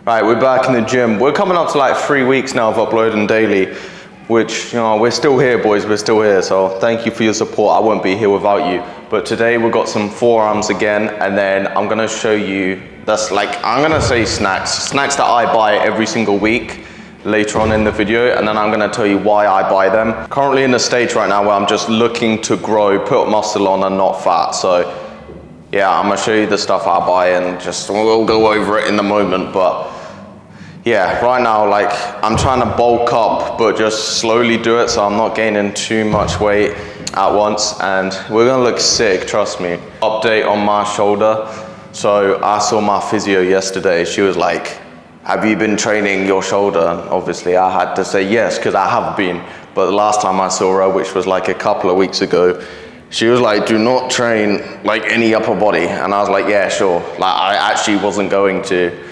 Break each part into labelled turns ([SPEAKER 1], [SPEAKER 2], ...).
[SPEAKER 1] Right, we're back in the gym. We're coming up to like 3 weeks now of uploading daily, which, you know, we're still here, boys, we're still here. So thank you for your support. I won't be here without you. But today we've got some forearms again, and then I'm gonna show you, I'm gonna say snacks that I buy every single week later on in the video, and then I'm gonna tell you why I buy them. Currently in the stage right now where I'm just looking to grow, put muscle on and not fat. So yeah, I'm gonna show you the stuff I buy and we'll go over it in the moment. But yeah, right now, like, I'm trying to bulk up, but just slowly do it so I'm not gaining too much weight at once, and we're gonna look sick, trust me. Update on my shoulder. So I saw my physio yesterday. She was like, have you been training your shoulder? And obviously I had to say yes, because I have been. But the last time I saw her, which was like a couple of weeks ago, she was like, do not train like any upper body. And I was like, yeah, sure. Like, I actually wasn't going to.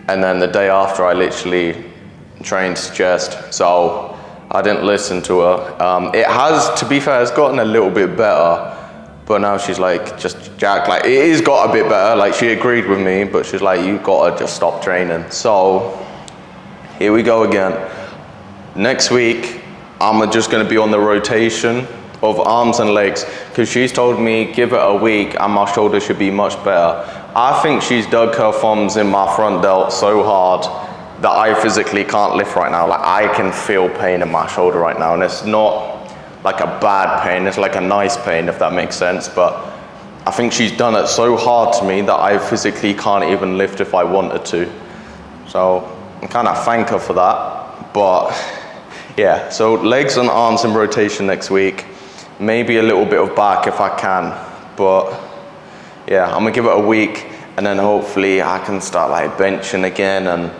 [SPEAKER 1] And then the day after, I literally trained chest. So I didn't listen to her. It has, to be fair, it's gotten a little bit better. But now she's like, just Jack, like, it has got a bit better. Like, she agreed with me, but she's like, you gotta just stop training. So here we go again. Next week, I'm just gonna be on the rotation of arms and legs, because she's told me give it a week and my shoulder should be much better. I think she's dug her thumbs in my front delt so hard that I physically can't lift right now. Like, I can feel pain in my shoulder right now, and it's not like a bad pain, it's like a nice pain, if that makes sense. But I think she's done it so hard to me that I physically can't even lift if I wanted to. So I kind of thank her for that. But yeah, so legs and arms in rotation next week. Maybe a little bit of back if I can, but yeah, I'm gonna give it a week, and then hopefully I can start like benching again and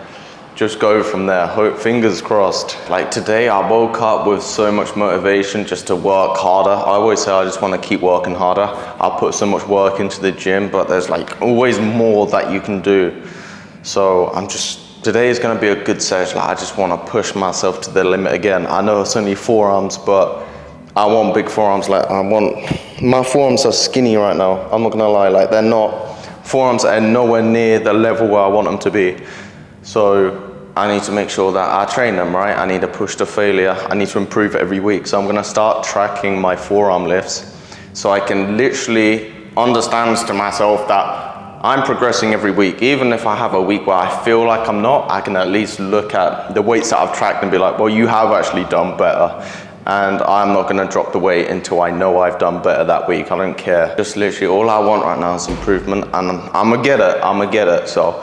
[SPEAKER 1] just go from there. Hope, fingers crossed. Like today I woke up with so much motivation just to work harder. I always say I just want to keep working harder. I put so much work into the gym, but there's like always more that you can do. So today is gonna be a good session. Like, I just want to push myself to the limit again. I know it's only forearms, but I want big forearms. Like, my forearms are skinny right now. I'm not gonna lie, like forearms are nowhere near the level where I want them to be. So I need to make sure that I train them, right? I need to push to failure. I need to improve every week. So I'm gonna start tracking my forearm lifts so I can literally understand to myself that I'm progressing every week. Even if I have a week where I feel like I'm not, I can at least look at the weights that I've tracked and be like, well, you have actually done better. And I'm not gonna drop the weight until I know I've done better that week. I don't care. Just literally all I want right now is improvement, and I'm gonna get it. So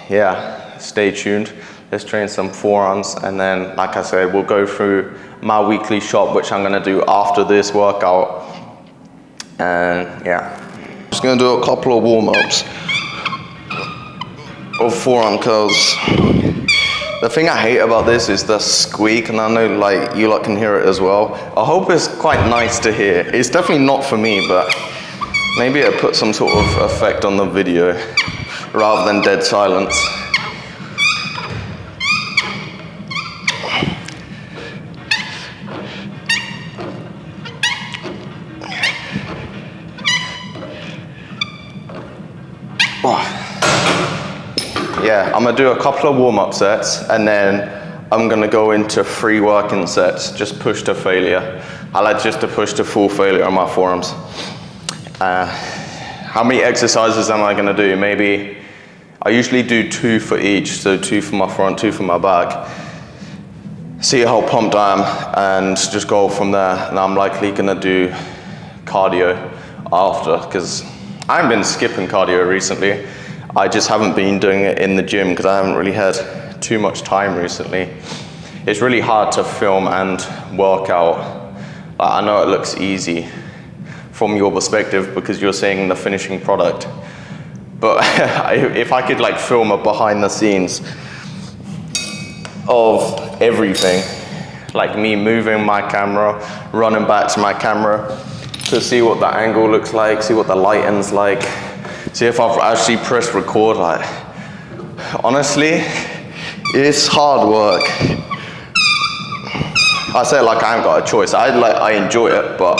[SPEAKER 1] yeah, stay tuned. Let's train some forearms, and then, like I said, we'll go through my weekly shop, which I'm gonna do after this workout. And yeah, just gonna do a couple of warm-ups of forearm curls. The thing I hate about this is the squeak, and I know like you lot can hear it as well. I hope it's quite nice to hear. It's definitely not for me, but maybe it put some sort of effect on the video rather than dead silence. Yeah, I'm gonna do a couple of warm-up sets, and then I'm gonna go into 3 working sets, just push to failure. I like just to push to full failure on my forearms. How many exercises am I gonna do? Maybe, I usually do 2 for each, so 2 for my front, 2 for my back. See how pumped I am, and just go from there. And I'm likely gonna do cardio after, because I haven't been skipping cardio recently. I just haven't been doing it in the gym because I haven't really had too much time recently. It's really hard to film and work out. I know it looks easy from your perspective because you're seeing the finishing product. But if I could like film a behind the scenes of everything, like me moving my camera, running back to my camera to see what the angle looks like, see what the lighting's like, see if I've actually pressed record. Like, honestly, it's hard work. I say it like I haven't got a choice. I enjoy it, but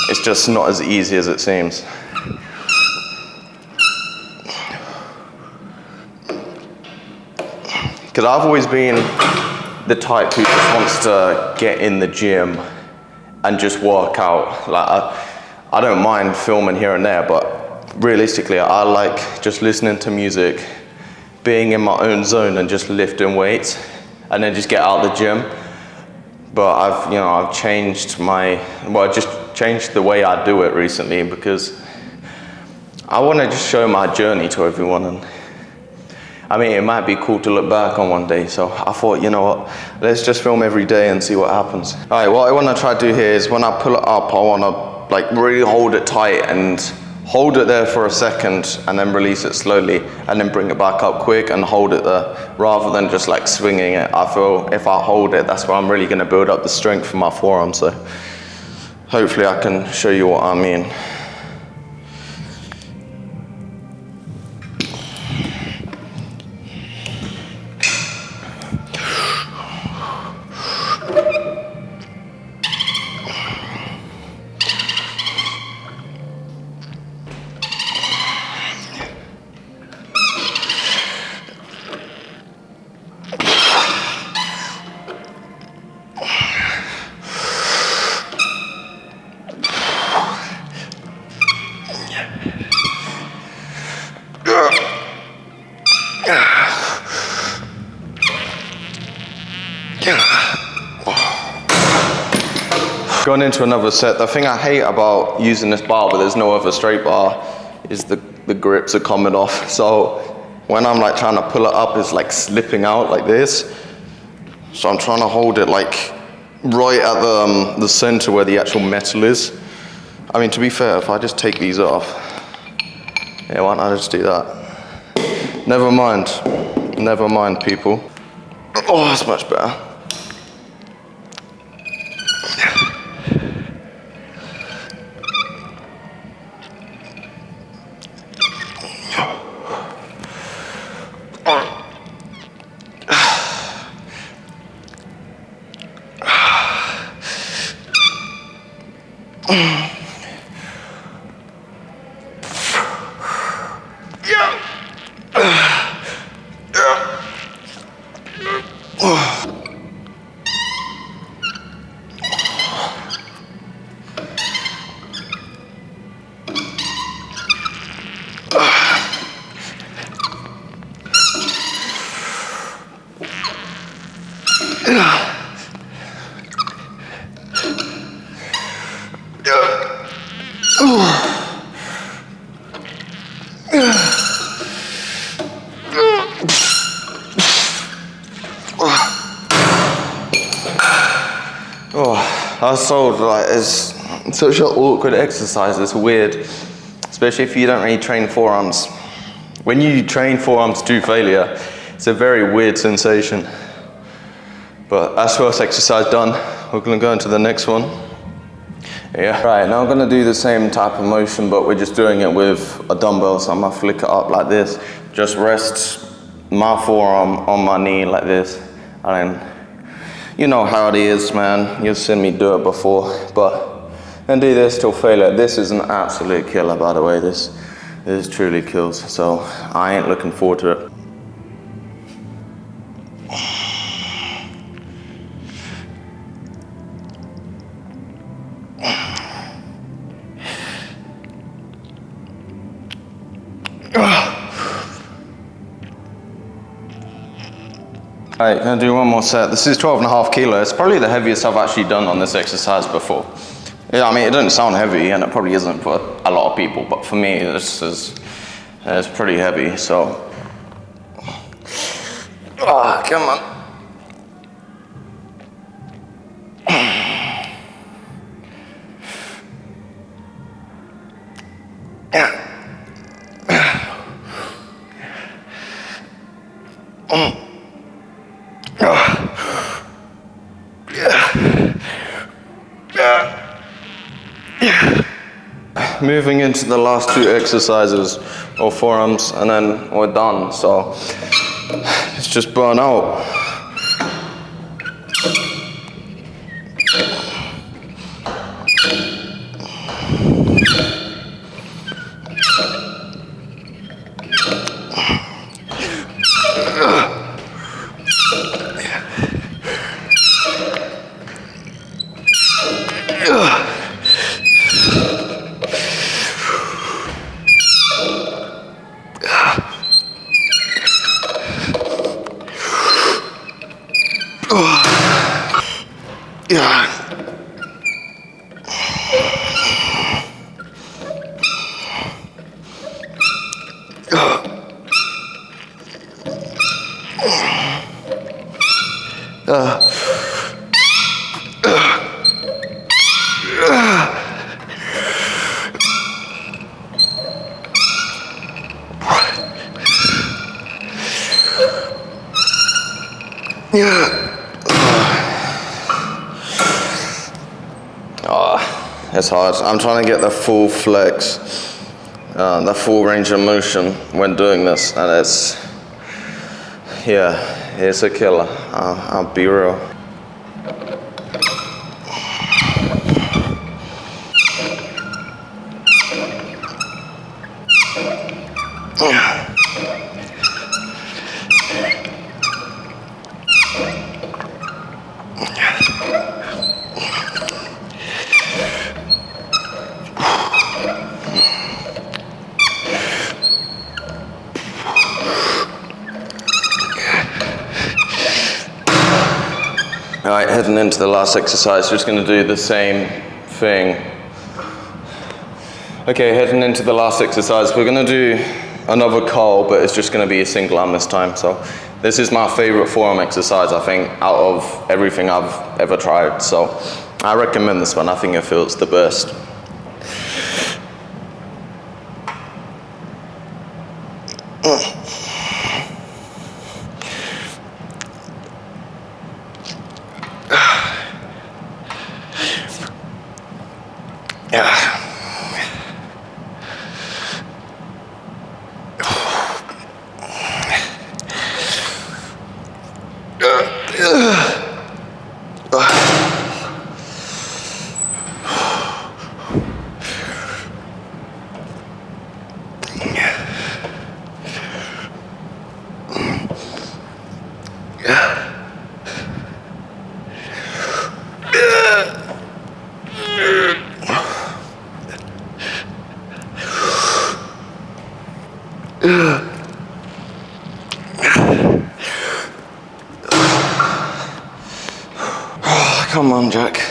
[SPEAKER 1] it's just not as easy as it seems. because I've always been the type who just wants to get in the gym and just work out. Like I don't mind filming here and there, but realistically, I like just listening to music, being in my own zone and just lifting weights, and then just get out of the gym. But I've changed just changed the way I do it recently, because I want to just show my journey to everyone. And I mean, it might be cool to look back on one day. So I thought, you know what, let's just film every day and see what happens. All right, what I want to try to do here is when I pull it up, I want to like really hold it tight and hold it there for a second and then release it slowly and then bring it back up quick and hold it there, rather than just like swinging it. I feel if I hold it, that's where I'm really going to build up the strength for my forearm. So hopefully I can show you what I mean. Going into another set, the thing I hate about using this bar, but there's no other straight bar, is the grips are coming off. So when I'm like trying to pull it up, it's like slipping out like this. So I'm trying to hold it like right at the center where the actual metal is. I mean, to be fair, if I just take these off, yeah, why don't I just do that? Never mind, people. Oh, that's much better. I was told like it's such an awkward exercise. It's weird, especially if you don't really train forearms. When you train forearms to failure, it's a very weird sensation. But that's first exercise done. We're gonna go into the next one. Yeah. Right, now I'm gonna do the same type of motion, but we're just doing it with a dumbbell. So I'm gonna flick it up like this. Just rest my forearm on my knee like this, and then you know how it is, man. You've seen me do it before, but then do this till failure. This is an absolute killer, by the way. This truly kills. So I ain't looking forward to it. Alright, gonna do one more set. This is 12.5 kilos. It's probably the heaviest I've actually done on this exercise before. Yeah, I mean, it doesn't sound heavy, and it probably isn't for a lot of people, but for me, this is it's pretty heavy, so. Ah, come on. Moving into the last two exercises or forearms, and then we're done. So it's just burn out. Yeah. It's hard. I'm trying to get the full flex, the full range of motion when doing this, and it's a killer. I'll be real. All right, heading into the last exercise, just gonna do the same thing. Okay, heading into the last exercise, we're gonna do another curl, but it's just gonna be a single arm this time. So this is my favorite forearm exercise, I think, out of everything I've ever tried. So I recommend this one. I think it feels the best. Come on, Jack.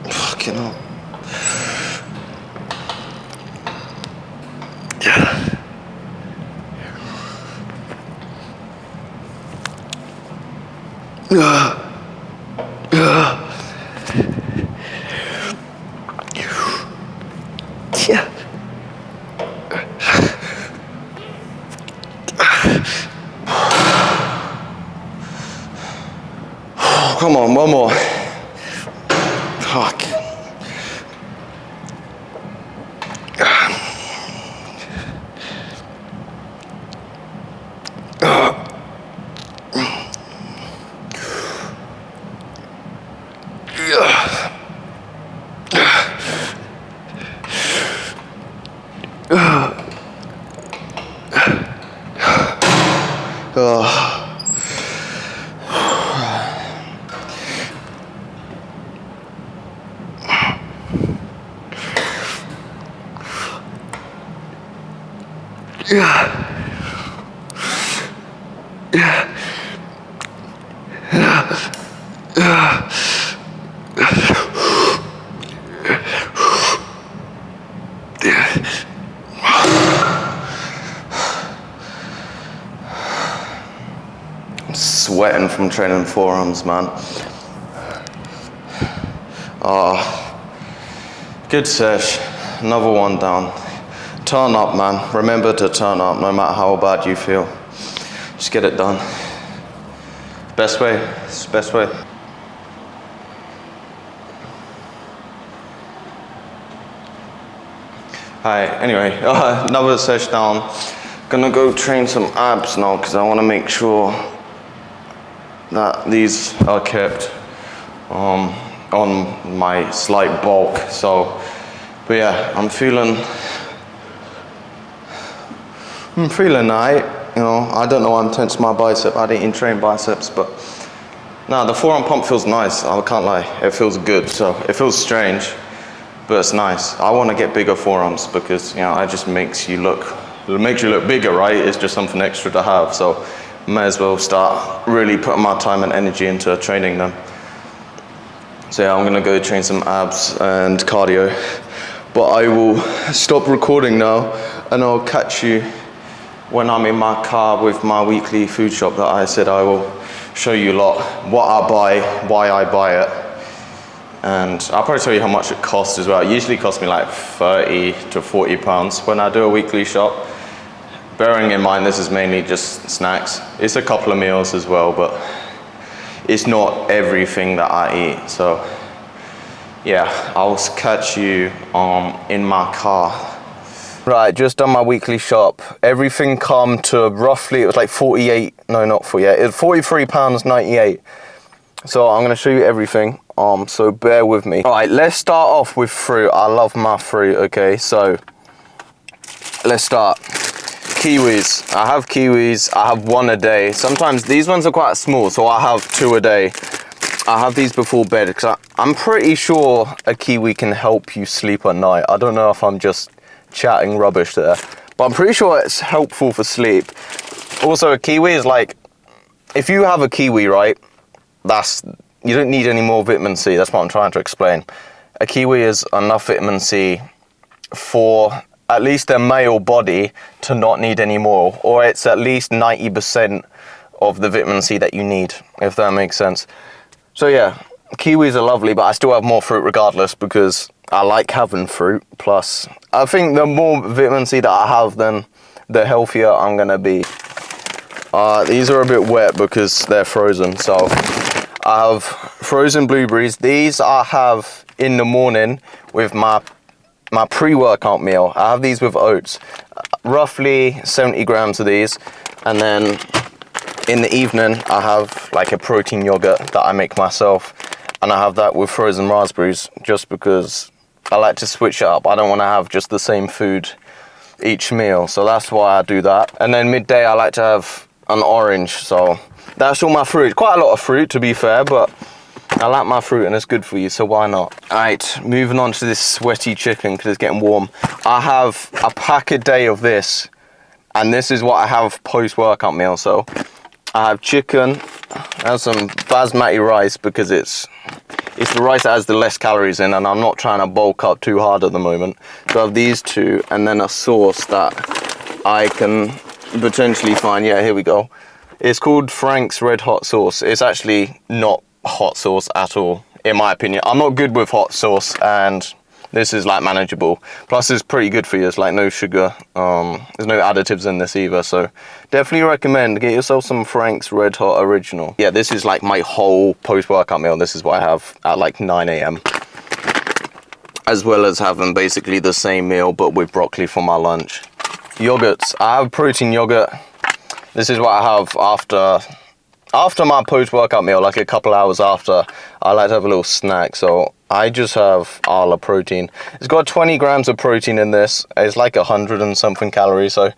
[SPEAKER 1] Fucking hell. Come on, one more. Fuck. I'm sweating from training forearms, man. Good sesh. Another one down. Turn up, man. Remember to turn up no matter how bad you feel. Just get it done. Best way. It's the best way. Hi, anyway, another sesh down. Gonna go train some abs now because I want to make sure that these are kept on my slight bulk. So But yeah, I'm feeling alright. You know, I don't know why I'm tense my bicep. I didn't train biceps, but no, the forearm pump feels nice. I can't lie. It feels good. So it feels strange, but it's nice. I want to get bigger forearms because, you know, it just makes you look bigger, right? It's just something extra to have. So may as well start really putting my time and energy into training them. So yeah, I'm gonna go train some abs and cardio, but I will stop recording now and I'll catch you when I'm in my car with my weekly food shop that I said I will show you a lot what I buy, why I buy it, and I'll probably tell you how much it costs as well. It usually costs me like 30 to 40 pounds when I do a weekly shop. Bearing in mind this is mainly just snacks. It's a couple of meals as well, but it's not everything that I eat. So yeah, I'll catch you in my car. Right, just done my weekly shop. Everything come to roughly, it was like 48, no not 48, it was £43.98. So I'm gonna show you everything, so bear with me. All right, let's start off with fruit. I love my fruit, okay? So let's start. Kiwis, I have kiwis, I have one a day. Sometimes these ones are quite small, so I have 2 a day. I have these before bed, because I'm pretty sure a kiwi can help you sleep at night. I don't know if I'm just chatting rubbish there, but I'm pretty sure it's helpful for sleep. Also, a kiwi is like, if you have a kiwi, right, you don't need any more vitamin C. That's what I'm trying to explain. A kiwi is enough vitamin C for at least their male body to not need any more, or it's at least 90% of the vitamin C that you need, if that makes sense. So yeah, kiwis are lovely, but I still have more fruit regardless because I like having fruit. Plus, I think the more vitamin C that I have, then the healthier I'm gonna be. These are a bit wet because they're frozen. So I have frozen blueberries. These I have in the morning with my pre-workout meal. I have these with oats, roughly 70 grams of these. And then in the evening, I have like a protein yogurt that I make myself. And I have that with frozen raspberries just because I like to switch it up. I don't want to have just the same food each meal. So that's why I do that. And then midday, I like to have an orange. So that's all my fruit. Quite a lot of fruit, to be fair, but I like my fruit and it's good for you, so why not? All right, moving on to this sweaty chicken because it's getting warm. I have a pack a day of this, and this is what I have post-workout meal. So I have chicken, I have some basmati rice because it's the rice that has the less calories in, and I'm not trying to bulk up too hard at the moment. So I have these two, and then a sauce that I can potentially find. Yeah, here we go. It's called Frank's Red Hot Sauce. It's actually not hot sauce at all, in my opinion. I'm not good with hot sauce, and this is like manageable. Plus it's pretty good for you. It's like no sugar. There's no additives in this either, so definitely recommend get yourself some Frank's Red Hot Original. Yeah, this is like my whole post-workout meal. This is what I have at like 9 a.m. as well as having basically the same meal but with broccoli for my lunch. Yogurts, I have protein yogurt. This is what I have after my post-workout meal, like a couple hours after. I like to have a little snack, so I just have Arla protein. It's got 20 grams of protein in this. It's like 100 and something calories, so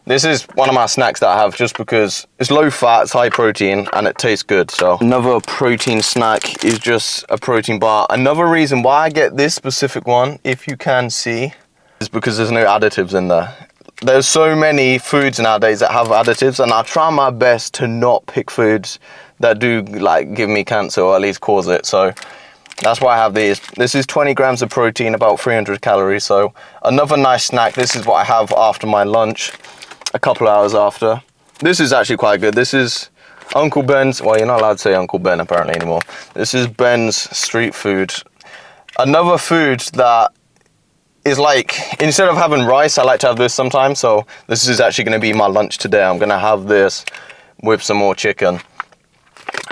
[SPEAKER 1] this is one of my snacks that I have just because it's low fat, it's high protein, and it tastes good. So another protein snack is just a protein bar. Another reason why I get this specific one, if you can see, is because there's no additives in there. There's so many foods nowadays that have additives, and I try my best to not pick foods that do like give me cancer or at least cause it. So that's why I have these. This is 20 grams of protein, about 300 calories. So another nice snack. This is what I have after my lunch, a couple hours after. This is actually quite good. This is Uncle Ben's. Well, you're not allowed to say Uncle Ben apparently anymore. This is Ben's street food. Another food that is like, instead of having rice, I like to have this sometimes. So this is actually going to be my lunch today. I'm going to have this with some more chicken.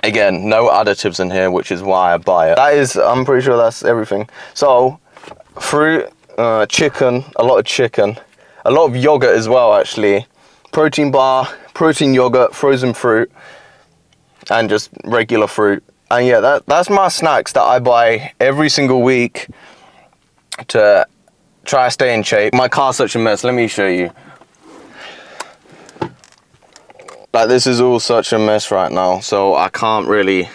[SPEAKER 1] Again, no additives in here, which is why I buy it. That is, I'm pretty sure that's everything. So fruit, chicken, a lot of chicken, a lot of yogurt as well actually. Protein bar, protein yogurt, frozen fruit, and just regular fruit. And yeah, that's my snacks that I buy every single week to try to stay in shape. My car's such a mess. Let me show you. Like, this is all such a mess right now, so I can't really...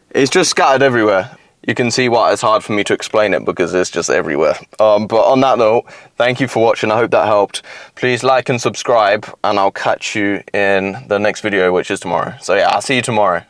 [SPEAKER 1] It's just scattered everywhere. You can see why it's hard for me to explain it, because it's just everywhere. But on that note, thank you for watching. I hope that helped. Please like and subscribe, and I'll catch you in the next video, which is tomorrow. So yeah, I'll see you tomorrow.